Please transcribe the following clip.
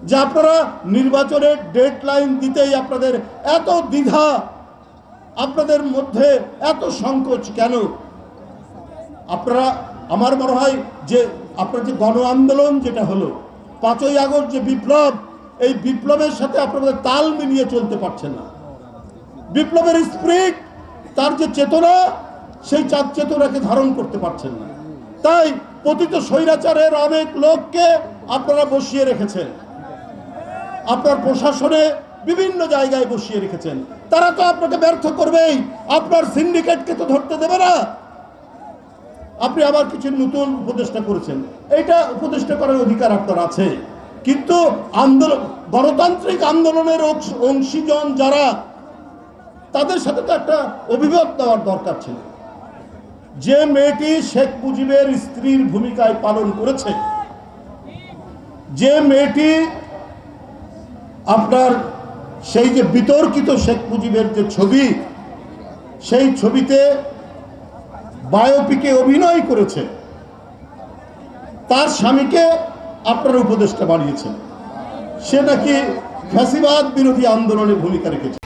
যে আপনারা নির্বাচনের ডেডলাইন দিতেই আপনাদের এত দ্বিধা, আপনাদের মধ্যে এত সংকোচ কেন? আপনারা, আমার মনে হয় যে আপনার যে গণ আন্দোলন যেটা হলো 5ই আগস্ট যে বিপ্লব, এই বিপ্লবের সাথে আপনাদের তাল মিলিয়ে চলতে পারছেন না। বিপ্লবের স্পিরিট, তার যে চেতনা, সেই চেতনাকে ধারণ করতে পারছেন না। তাই পতিত স্বৈরাচারের অনেক লোককে আপনারা বসিয়ে রেখেছেন, আপনার প্রশাসনে বিভিন্ন জায়গায় বসিয়ে রেখেছেন। তারা তো আপনাকে ব্যর্থ করবেই, আপনার সিন্ডিকেটকে তো ধরতে দেবে না। আপনি আবার কিছু নতুন উপদেষ্টা করেছেন, এইটা উপদেষ্টা করার অধিকার আপনার আছে, কিন্তু আন্দোলন, গণতান্ত্রিক আন্দোলনের অংশীজন যারা, তাদের সাথে তো একটা অভিমত দেওয়ার দরকার ছিল। যে মেয়েটি শেখ মুজিবের স্ত্রীর ভূমিকায় পালন করেছে, যে মেয়েটি আপনার সেই যে বিতর্কিত শেখ মুজিবের যে ছবি, সেই ছবিতে বায়োপিকে অভিনয় করেছে, তার স্বামীকে আপনারা উপদেষ্টা বানিয়েছেন। সে নাকি ফ্যাসিবাদ বিরোধী আন্দোলনে ভূমিকা রেখেছে।